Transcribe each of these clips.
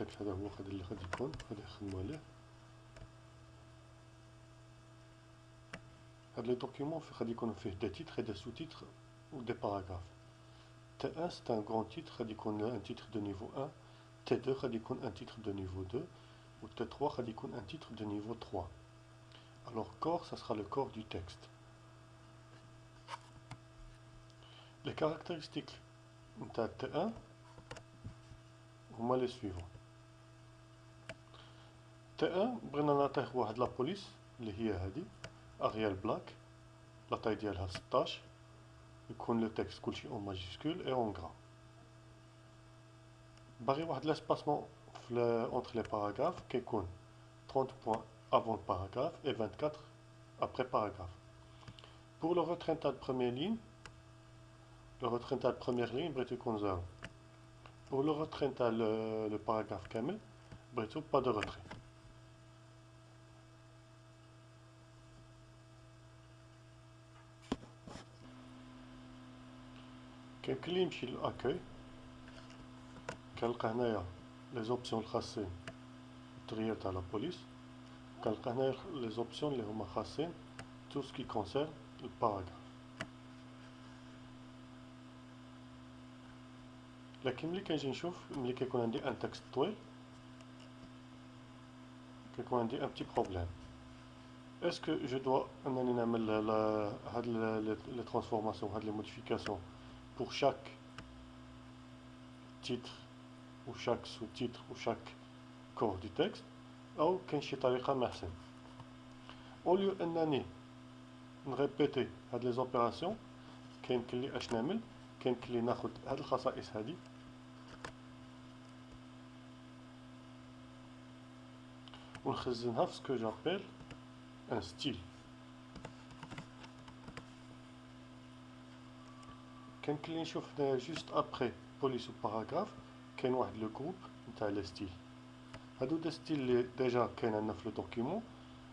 التكست هذا هو اللي غادي يكون غادي نخدمو عليه. هاد لي دوكيومون غادي يكون فيه دي تيتر et des sous-titres ou des paragraphes. T1 c'est un grand titre غادي يكون un titre de niveau 1. T2 غادي يكون un titre de niveau 2 ou T3 غادي يكون un titre de niveau 3. Alors corps ça sera le corps du texte. Les caractéristiques de T1 هما les suivants. T1 بغينا نعطيه واحد لا بوليس اللي هي هادي اريال بلاك، لا تاي ديالها 16، يكون لو تكست كلشي اون ماجيسكول اي اون غرا. باغي واحد لاسباسمون entre les paragraphes كيكون 30 points avant le paragraphe et 24 après paragraphe. Pour le retrait de première ligne, le retrait de première ligne بغيتو يكون 0. Pour le retrait de le paragraphe كامل بغيتو pas de retrait. كاين كلي يمشي للاكاي كنلقى هنايا لي زوبسيون الخاصين بالتغيير تاع لا بوليس، كنلقى هنايا لي زوبسيون اللي هما خاصين تو سكي كونسيرن الباراغراف. لكن ملي كنجي نشوف ملي كيكون عندي ان تكست طويل كيكون عندي ان بتي بروبليم. اسكو جو دوا انني نعمل هاد لي ترانسفورماسيون هاد لي موديفيكاسيون pour chaque titre ou chaque sous-titre ou chaque corps du texte أو كاين شي طريقة ما أحسن. au lieu أنني نريبيتي هاد لي زوبيراسيون كاين كلي اش نعمل، كاين كلي ناخد هاد الخصائص هادي ونخزنها في سكو جابيل ان ستيل. كاين كلي نشوف هنايا جوست ابخي بوليس و باراغراف كاين واحد لو جروب نتاع لي ستيل. هادو دي ستيل لي ديجا كاين عندنا في لو دوكيومون،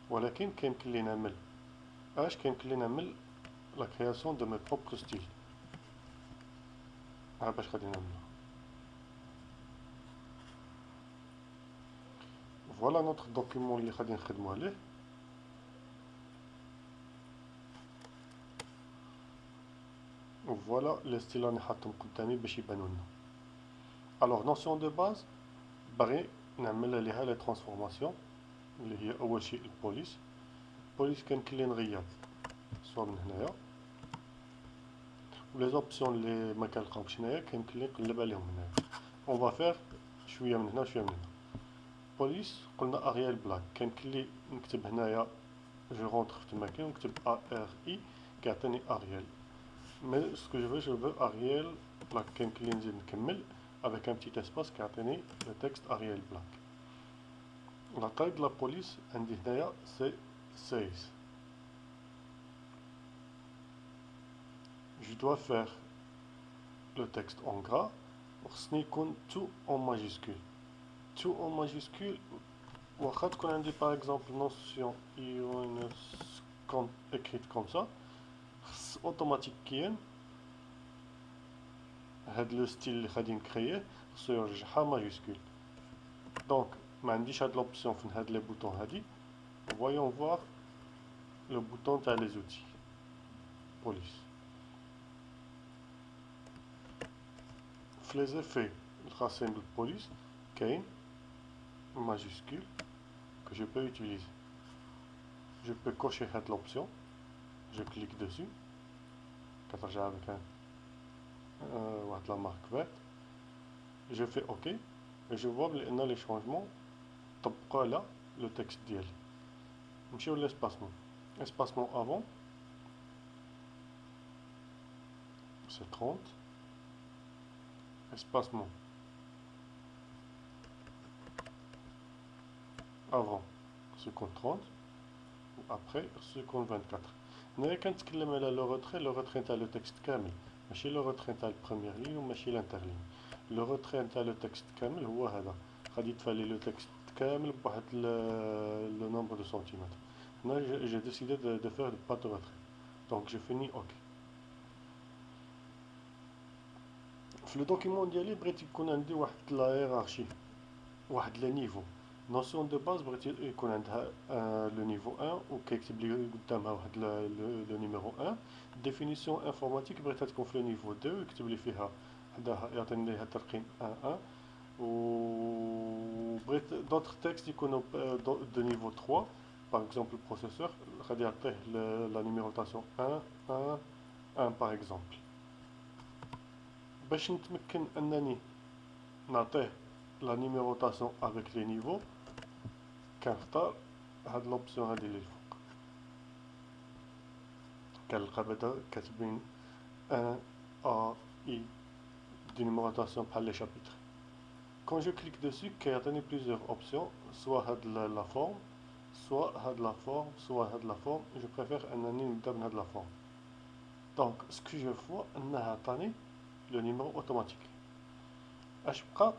ولكن كاين كلي نعمل كاين كلي نعمل لا كرياسيون دو مي بروبر ستيل. باش غادي نعملو. فوالا نوتر دوكيومون اللي غادي نخدمو عليه. وفوالا لي ستيل راني حاطهم قدامي باش يبانو لنا. الوغ نوسيون دو باز باغي نعمل عليها لي ترانسفورماسيون اللي هي اول شيء البوليس. البوليس كنكلي نغير سوا من هنايا، و لي زوبسيون اللي ما كنلقاوش هنايا كنكلي نقلب عليهم هنايا. اون فا فير شويه من هنا وشويه من هنا. بوليس قلنا اريال بلاك كنكلي نكتب هنايا جو رونتر في تماكن ونكتب ا ار اي كيعطيني اريال. مي سكو جو فو اريال بلاك كنكلي نزيد نكمل avec un petit espace كيعطيني le texte Arial Black. La taille de la police عندي هنايا c'est 16. Je dois faire le texte en gras وخصني يكون tout en majuscule. Tout en majuscule واخا تكون عندي par exemple notion écrite comme ça خص اوتوماتيكيا هاد لو ستيل اللي غادي نكرييه خصو يرجعها ماجيسكول. دونك ما عنديش هاد لوبسيون في هاد لي بوطون هادي. فويون فوار لو بوطون تاع لي زوتي بوليس. في لي زيفي الخاصين بالبوليس كاين ماجيسكول que je peux utiliser. Je peux cocher cette option, je clique dessus, كترجع avec واحد la marque verte, je fais OK et je vois بلي les changements طبقوا على le texte ديالي. نمشيو للespacement. Espacement avant c'est 30. Espacement avant c'est 30 ou après c'est 24. هنايا كنتكلم على لو روتري تاع لو تكست كامل، ماشي لو روتري تاع البروميير لين وماشي لانترلين. لو روتري تاع لو تكست كامل هو هذا، غادي يتفالي لو تكست كامل بواحد لو نومبر دو سنتيمتر. هنا j'ai décidé de faire pas de retrait, donc je finis OK. في لو دوكيمون ديالي بغيت يكون عندي واحد لا هيرارشي واحد لي نيفو نوسيون دو باز بغيت يكون عندها لو نيفو 1 وكيكتب لي قدامها واحد لو نيميرو 1. ديفينيسيون انفورماتيك بغيتها تكون في لو نيفو 2 ويكتب لي فيها حداها يعطيني ليها الترقيم 1 1. وبغيت دوطخ تكست يكونوا دو نيفو 3 باغ اكزومبل البروسيسور غادي يعطيه لا نيميروطاسيون 1 1 1 باغ اكزومبل. باش نتمكن انني نعطيه لا نيميروطاسيون افيك لي نيفو كنختار هاد لوبسيون هادي اللي الفوق كنلقى بدا كاتبين 1 ا اي دي نيميروطاسيون بحال لي شابيتر. Quand je clique dessus, il y a plusieurs options, soit la forme, soit la forme, soit la forme. Je préfère un anonyme de la forme. Donc, ce que je vois, c'est le numéro automatique. Je vais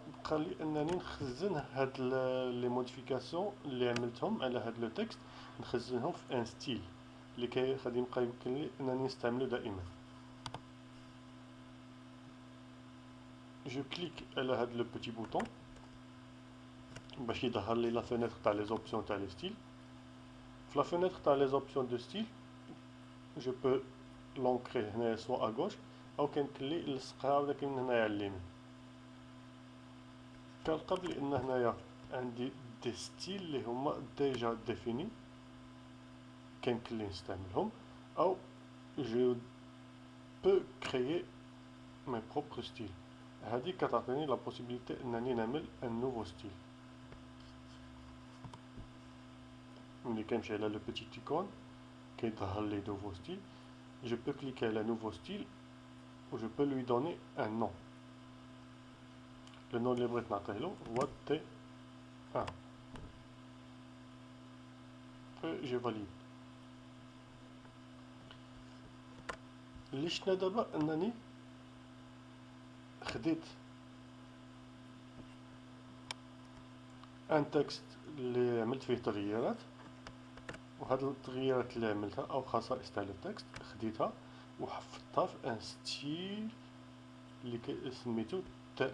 les modifications اللي عملتهم على هذا le texte نخزنهم في un style اللي غادي يبقى يمكن لي انني نستعملو دائما. Je clique على le petit bouton باش يظهر لي لا فenêtre تاع les options تاع les styles. في la fenêtre تاع les options de style je peux l'ancrer هنا soit à gauche او كنكلي نلصقها ولكن من هنايا على اليمين. كنلقى بلي ان هنايا عندي دي ستيل اللي هما ديجا ديفيني كنكلي نستعملهم او je peux créer mes propres styles. هذه كتعطيني لا بوسيبيليتي انني نعمل ان نوفو ستيل. ملي كنمشي على لو بيتي ايكون كيظهر لي نوفو ستيل. je peux cliquer على nouveau style ou je peux lui donner un nom. Le nom اللي بغيت نعطيه له هو T1 et je valide. اللي شفنا دابا انني خديت ان تكست اللي عملت فيه تغييرات وهاد التغييرات اللي عملتها او خصائص تاع التكست خديتها وحفظتها في ان ستيل اللي سميتو T1.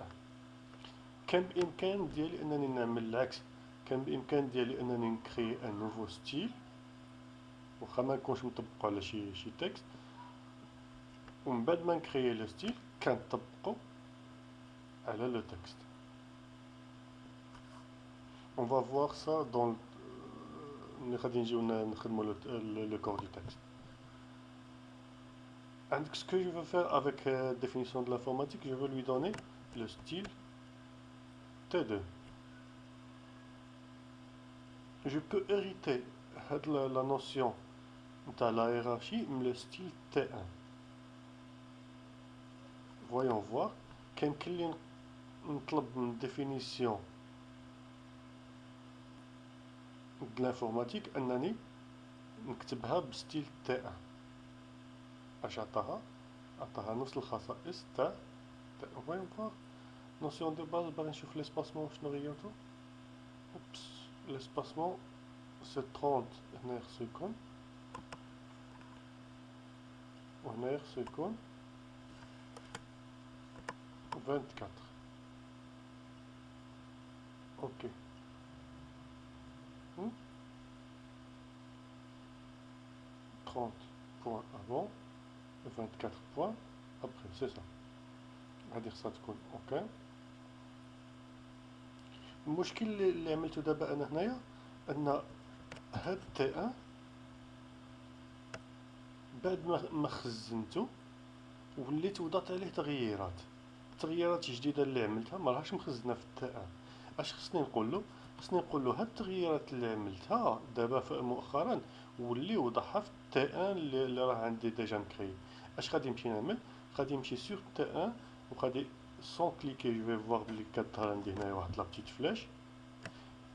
كان بامكان ديالي انني نعمل العكس، كان بامكان ديالي انني نكري ان نوفو ستيل واخا ما نكونش مطبقو على شي تكست ومن بعد ما نكري لو ستيل كنطبقو على لو تكست. On va voir ça dans ملي غادي نجيو نخدمو لو كور دو تكست. عندك ce que je veux faire avec définition de l'informatique, je veux lui donner le style T2. Je peux hériter la notion de la hiérarchie mais le style T1. Voyons voir. كيمكن لي نطلب من définition de l'informatique انني نكتبها بستيل T1. اش عطاها نفس الخصائص تاع voyons voir. notion de base باغي نشوف l'espacement شنو غيرتو. اوبس l'espacement c'est 30 هنا خصو يكون وهنا خصو يكون 24. اوكي 30 points avant et 24 points après, c'est ça. غادي خصها تكون اوكي. المشكل اللي عملته دابا انا هنايا ان هاد T1 بعد ما خزنته وليت وضعت عليه تغييرات جديده اللي عملتها ما راهاش مخزنه في T1. اش خصني نقول له؟ خصني نقول له هاد التغييرات اللي عملتها دابا مؤخرا ولي وضعها في T1 اللي راه عندي ديجا مكري. اش غادي نمشي نعمل؟ غادي نمشي سور T1 وغادي سون كليكي جو في فوار بلي كتظهر عندي هنايا واحد لا بتيت فلاش.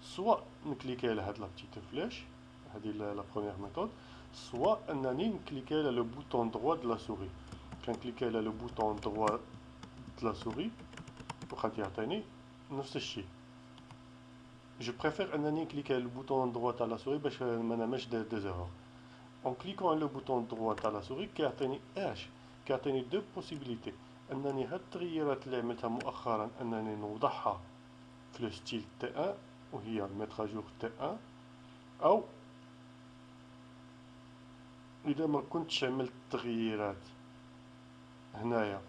سوا نكليكي على هاد لا بتيت فلاش هادي لا بروميير ميثود، سوا انني نكليكي على لو بوطون دروا دو لا سوري. كنكليكي على لو بوطون دروا دو لا سوري وغادي يعطيني نفس الشيء. Je préfère انني نكليكي على البوطون دروا تاع لا سوري باش ما نعملش دي زيرور. En cliquant على le bouton droit à la souris كيعطيني deux possibilités. انني هاد التغييرات اللي عملتها مؤخرا انني نوضعها في لو ستيل تي 1 وهي ميتر اجور تي 1 او اذا ما كنتش عملت تغييرات هنايا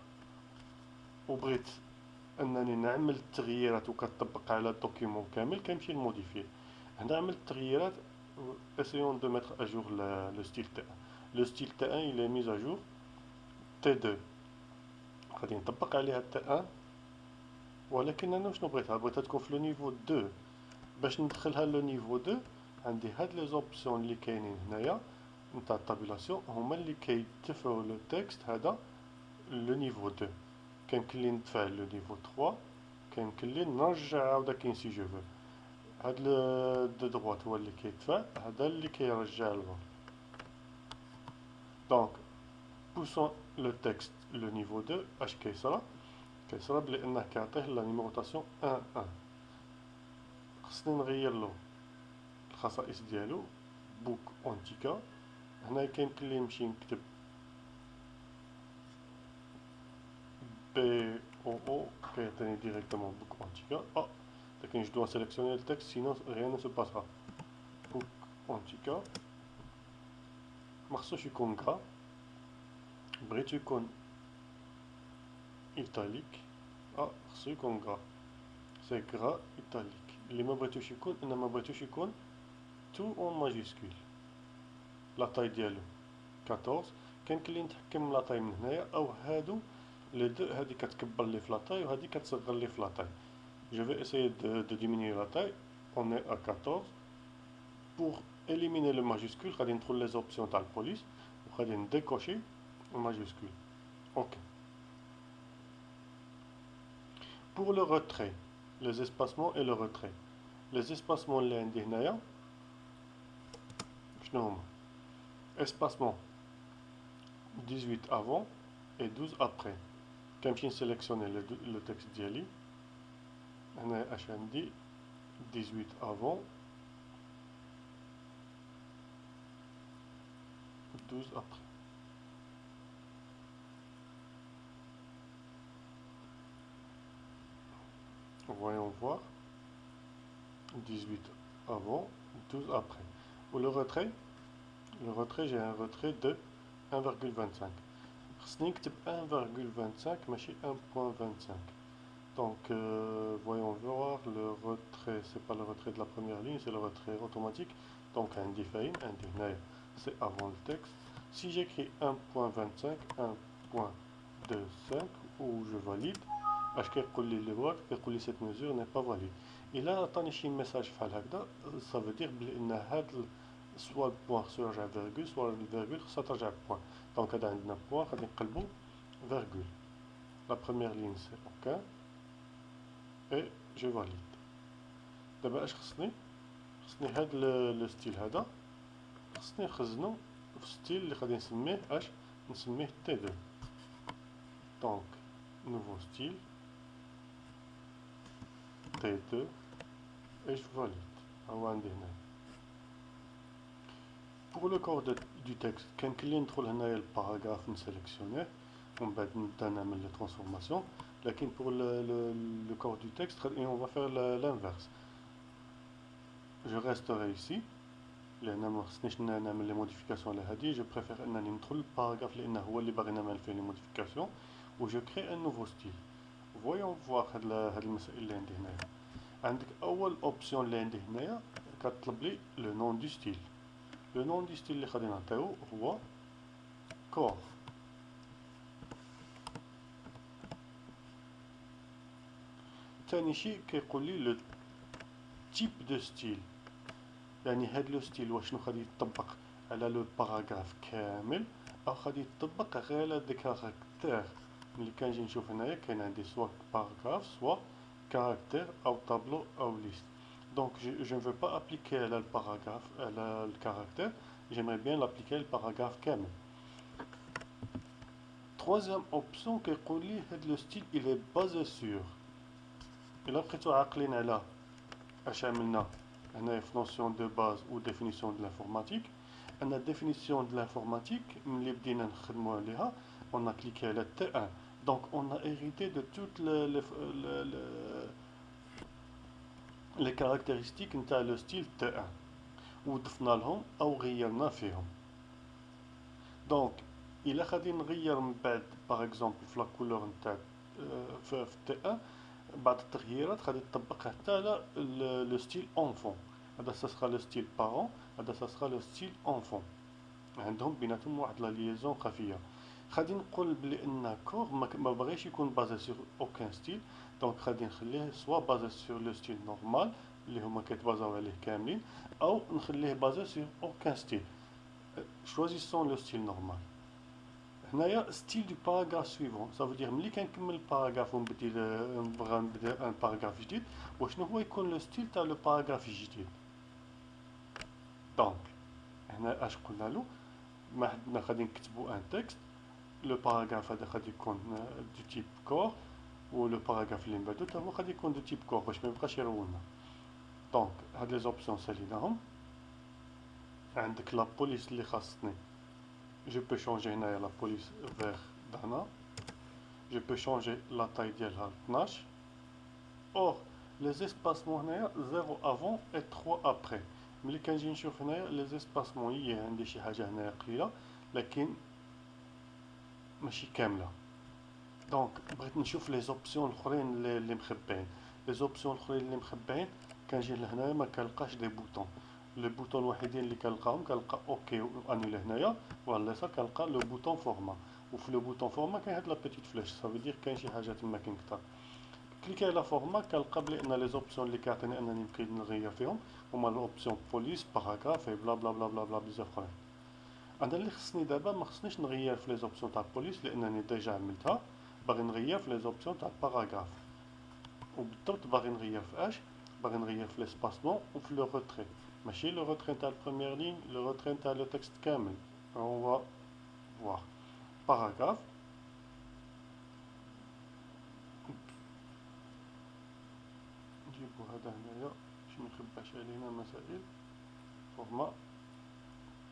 وبغيت انني نعمل التغييرات وكتطبق على الدوكيمون كامل كنمشي نموديفيه. هنا عملت التغييرات essayons de mettre à jour le style T1. Le style T1 il est mis à jour T2 غادي نطبق عليها T1 ولكن انا شنو بغيتها تكون في لو نيفو 2. باش ندخلها لو نيفو 2 عندي هاد لي زوبسيون اللي كاينين هنايا نتاع الطابيلاسيون هما اللي كيدفعوا لو تكست هذا لو نيفو 2. كيمكن لي ندفع لو نيفو 3 كيمكن لي نرجع عاودا سي جو فو. هاد دو دروات هو اللي كيدفع هذا اللي كيرجع للور. دونك بوسون لو تكست لو نيفو 2 اش كيصرى بلانه كيعطيه لا نيميروطاسيون 1 1. خصني نغير له الخصائص ديالو بوك اونتيكا. هنا كيمكن لي نمشي نكتب بي او او كيعطيني ديريكتومون بوك اونتيكا. لكن je dois sélectionner le texte sinon rien ne se passera. book اونتيكا مخصوش يكون غرا بغيتو يكون ايطاليك خصو يكون غرا سي غرا ايطاليك. اللي ما بغيتوش يكون انا ما بغيتوش يكون تو اون ماجيسكول. لا تاي ديالو 14 كيمكن لي نتحكم لا تاي من هنايا او هادو لي دو هادي كتكبر لي في لا تاي وهادي كتصغر لي في لا تاي. Je vais essayer de diminuer la taille. On est à 14. Pour éliminer le majuscule, on va trouver les options dans la police. On va décocher le majuscule. OK. Pour le retrait, les espacements et le retrait. Les espacements, espacement 18 avant et 12 après. Quand je sélectionne le texte d'Yali, هنا اش عندي 18 avant 12 après. Voyons voir 18 avant 12 après. Pour le retrait j'ai un retrait de 1,25. خصني نكتب 1,25 ماشي 1.25. Donc, voyons voir le retrait. C'est pas le retrait de la première ligne, c'est le retrait automatique. Donc, un diffine, c'est avant le texte. Si j'écris 1.25, 1.25, ou je valide, cette mesure n'est pas valide. Et là, attendez, un message ça veut dire que soit le point se rajoute virgule, soit le virgule se rajoute point. Donc, on a un point, on a virgule. La première ligne, c'est OK. Et je valide. دابا اش خصني هاد لو ستيل هذا خصني نخزنو في ستيل اللي غادي نسميه تي 2. دونك نوفو ستيل تي 2 et je valide. ها عندي هنا. Pour le corps du texte كيمكن لي ندخل هنايا الباراغراف نسيليكسيونيه ومن بعد نبدا نعمل لي ترانسفورماسيون. لكن pour le corps du texte et on va faire l'inverse. Je resterai ici لأن ما خصنيش نعمل لي موديفيكاسيون على هادي. جو بريفير أنني ندخل الباراغراف لأنه هو اللي باغي نعمل فيه لي موديفيكاسيون و جو كري ان نوفو ستيل. فويون فواغ هاد المسائل اللي عندي هنايا. عندك أول أوبسيون اللي عندي هنايا كتطلب لي لو نون دو ستيل. لو نون دو ستيل اللي غادي نعطيو هو كور. ثاني شيء كيقول لي لو تيب دو ستيل. يعني هاد لو ستيل واش شنو غادي يطبق على لو باراغراف كامل او غادي يطبق غير على دي كاركتير. ملي كنجي نشوف هنايا كاين عندي سوا باراغراف سوا كاركتير او طابلو او ليست. دونك جو نفو با ابليكي على الباراغراف على الكاركتير. j'aimerais bien l'appliquer الباراغراف كامل. troisième option كيقول لي هاد لو ستيل il est basé sur. إلا بقيتو عاقلين على اش عملنا هنايا في نوسيون دو باز و ديفينيسيون دو لانفورماتيك. ان ديفينيسيون دو لانفورماتيك ملي بدينا نخدمو عليها on a cliqué على T1. donc on a hérité de toutes لي كاركتيرستيك نتاع لو ستيل T1 وضفنا لهم او غيرنا فيهم. دونك الا غادي نغير من بعد باغ اكزومبل في لا كولور نتاع في T1 بعض التغييرات غادي تطبقها حتى على لو ستيل اونفون. هذا ساسخا لو ستيل بارون، هذا ساسخا لو ستيل اونفون، عندهم بيناتهم واحد لا ليزون خفيه. غادي نقول بلي ان كور ما بغيش يكون بازي سور اوكان ستيل، دونك غادي نخليه سوا بازي سور لو ستيل نورمال اللي هما كيتبازاو عليه كاملين، او نخليه بازي سور اوكان ستيل. شوازيسون لو ستيل نورمال. هنايا ستيل دو باراغراف سويفون، سافو دير ملي كنكمل الباراغراف ونبغى نبدا ان باراغراف جديد، وشنو هو يكون لو ستيل تاع لو باراغراف الجديد. دونك هنا اش قلنا له، ما حدنا غادي نكتبو ان تكست، لو باراغراف هذا غادي يكون دو تيب كور، و لو باراغراف اللي من بعدو تا هو غادي يكون دو تيب كور باش ما يبقاش يرولنا. دونك هاد لي زوبسيون ساليناهم. عندك لا بوليس اللي خاصني، جو بو شونجي هنايا لا بوليس فيغ دهنا، جو بو شونجي لا تاي ديالها 12. اور لي زيسباسمون هنايا 0 افون و 3 ابري. ملي كنجي نشوف هنايا لي زيسباسمون هي عندي شي حاجه هنايا قليله لكن ماشي كامله. دونك بغيت نشوف لي زوبسيون الاخرين اللي مخبيين. لي زوبسيون الاخرين اللي مخبيين كنجي لهنايا ما كنلقاش دي بوطون. لي بوطون الوحيدين اللي كنلقاهم كنلقى اوكي و انولي هنايا، وعلى اليسار كنلقى لو بوطون فورما، وفي لو بوطون فورما كاين هاد لا بيتيت فلاش، صافي دير كاين شي حاجه تما كنكتر. كليكي على فورما كنلقى بلي ان لي زوبسيون اللي كيعطيني انني نبقي نغير فيهم هما لوبسيون بوليس باراغراف بلا بلا بلا بلا بلا بزاف اخرين. انا اللي خصني دابا ما خصنيش نغير في لي زوبسيون تاع بوليس لانني ديجا عملتها، باغي نغير في لي زوبسيون تاع باراغراف. وبالضبط باغي نغير في اش؟ باغي نغير في ليسباسمون وفي لو روتري، ماشي لو روتري تاع البروميير لين، لو روتري تاع لو تكست كامل. اون فوا فوار باراغراف، نجيبو هذا هنايا باش ميخباش علينا مسائل. فورما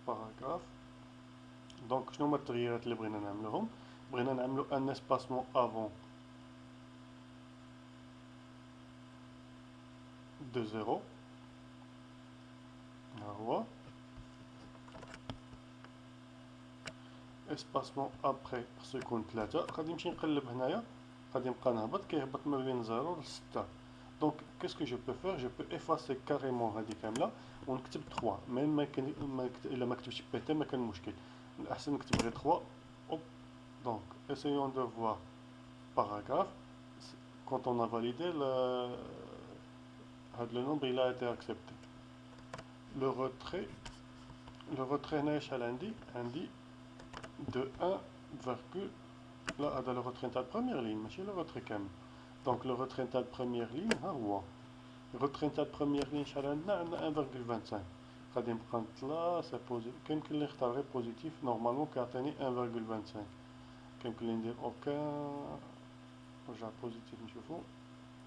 باراغراف. دونك شنو هما التغييرات اللي بغينا نعملوهم؟ بغينا نعملو ان اسباسمون افون دو زيرو، ها هو اسباسمون ابخي خصو يكون 3. غادي نمشي نقلب هنايا، غادي نبقى نهبط كيهبط ما بين 0 و 6. دونك كيسكو جو بو فير؟ جو بو افاسي كاريمون هادي كامله ونكتب 3. ميم الا ما كتبتش بي تي ما كان مشكل، الاحسن نكتب غير 3. اوب. دونك essayons de voir paragraphe. Quand on a validé le nombre il a été accepté. Le retrait هنا شحال عندي de 1 virgule. لا هذا لو روتري نتاع البروميير لين ماشي لو روتري كامل. دونك لو روتري نتاع البروميير لين ها هو. الروتري نتاع البروميير لين شحال عندنا 1.25. غادي نبقى نطلع سي بوزيتيف، كيمكن لي نختار غير بوزيتيف، نورمالمون كيعطيني 1.25. كيمكن لي ندير اوكان، نرجع بوزيتيف نشوفو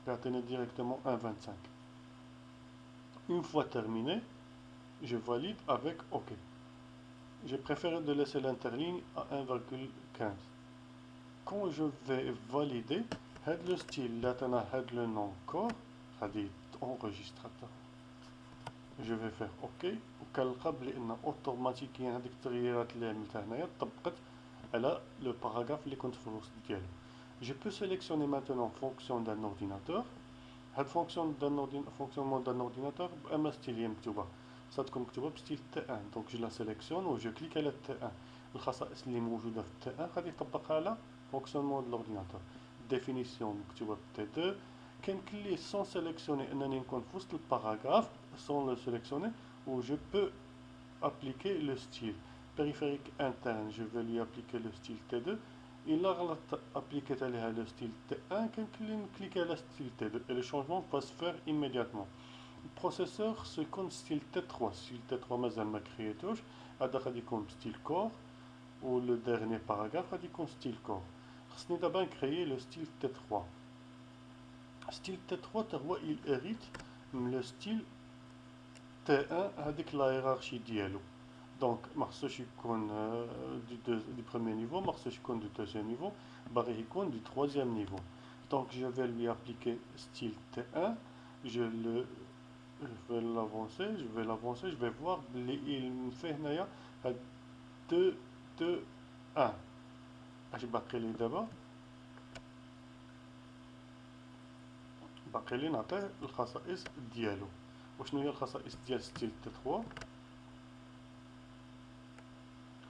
كيعطيني ديريكتومون 1.25. Une fois terminé, je valide avec OK. J'ai préféré de laisser l'interligne à 1.15. Quand je vais valider, le style, là, le nom corps, enregistrateur. Je vais faire OK. وكنلقى ان اوتوماتيكيا هذيك التغييرات اللي عملتها هنايا طبقت على لو باراغراف اللي كنت في الوسط ديالو. Je peux sélectionner maintenant fonction d'un ordinateur. هاد fonctionnement d'un ordinateur باما ستيل هي مكتوبه، صاتكم مكتوبه بستيل T1. دونك جو لا سيليكسيون و جو كليك على T1. الخصائص اللي موجوده في T1 غادي يطبقها على fonctionnement de l'ordinateur. définition مكتوبه ب T2. كيمكن لي سون سيليكسيوني انني نكون في وسط الباراغراف سون لو سيليكسيوني، و جو بو appliquer le style. Périphérique interne, je vais lui appliquer le style T2. Il a appliqué le style T1, cliquer le style T2 et le changement va se faire immédiatement. Le processeur se compte style T3. Style T3, mais elle m'a créé touche. Il comme style core, ou le dernier paragraphe, il comme style core. On a d'abord créé le style T3. Style T3, il hérite le style T1 avec la hiérarchie dialogue. Donc, je compte du premier niveau, je compte du deuxième niveau, je compte du troisième niveau. Donc, je vais lui appliquer style T1, je le je vais l'avancer, je vais voir il me fait هنايا 2 2 1 اش باقي لي دابا باقي لي نعطيه الخصائص ديالو. وشنو هي الخصائص ديال ستيل تي 3؟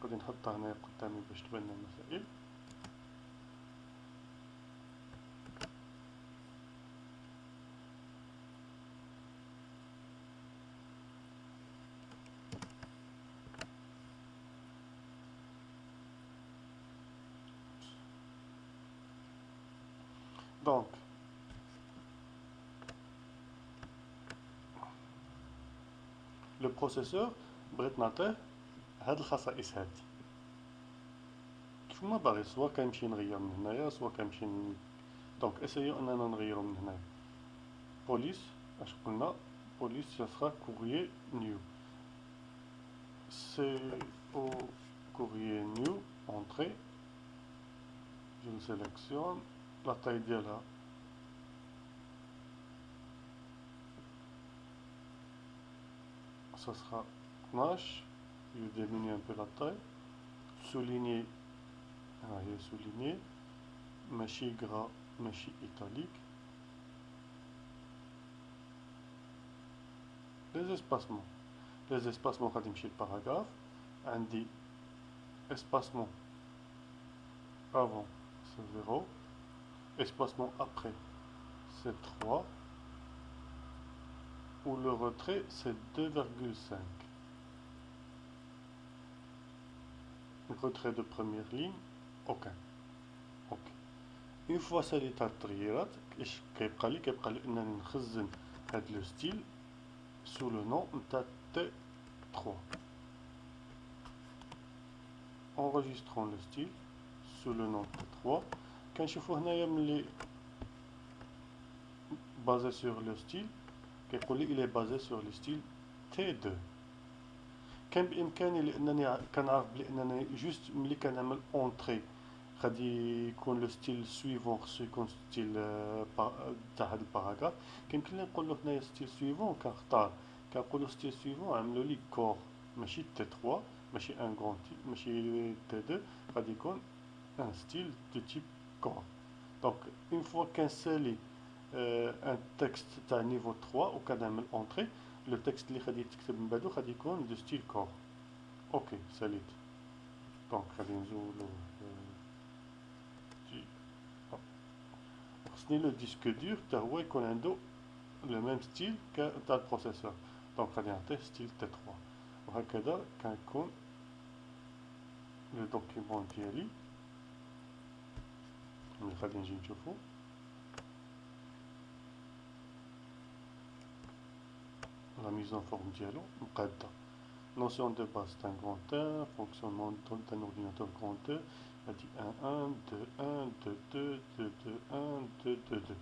غادي نحطها هنايا قدامي باش تبان لنا المسائل. دونك لو بروسيسور بغيت نعطيه هاد الخصائص هادي كيف ما باغي، سوا كنمشي نغير من هنايا سوا كنمشي دونك اسيو اننا نغيرو من هنايا. بوليس اش قلنا؟ بوليس سفرا كوريي نيو سي او كوريي نيو entrée. Je le sélectionne, la taille ديالها ça sera 12. Je diminue un peu la taille. Souligner, il est souligné. ماشي gras, ماشي italique. Les espacements. Les espacements غادي نمشي للباراغراف. عندي espacement avant c'est 0, espacement après c'est 3, ou le retrait c'est 2,5. Retrait de première ligne aucun. Ok. Une fois ساليت هاد التغييرات اش كيبقى لي؟ كيبقى لي انني نخزن هاد لو ستيل sous le nom نتاع T3. Enregistrons le style sous le nom T3. كنشوفو هنايا ملي basé sur le style كيقول لي il est basé sur le style T2. كان بامكاني لانني كنعرف بلي انني جوست ملي كنعمل اونطري غادي يكون لو ستيل سويفون خصو يكون ستيل تاع هاد الباراغراف. كيمكن لي نقول له هنايا ستيل سويفون كنختار كنقول له ستيل سويفون عملوا لي كور ماشي تي 3 ماشي ان غون تي ماشي تي 2 غادي يكون ان ستيل دو تيب كور. دونك اون فوا كنسالي ان تكست تاع نيفو 3 وكنعمل اونطري لو تكست اللي غادي يتكتب من بعدو غادي يكون دو ستيل كور. اوكي ساليت. دونك غادي نزولو خصني لو ديسك دور حتى هو يكون عنده لو ميم ستيل تاع البروسيسور. دونك غادي نعطيه ستيل تي 3 وهكذا كنكون لو دوكيمون ديالي ملي غادي نجي نشوفو. La mise en forme dialogue, notion de base c'est un grand 1, fonctionnement d'un ordinateur grand 2, il a dit 1, 1, 2, 1, 2, 2, 2, 2, 1, 2, 2, 2.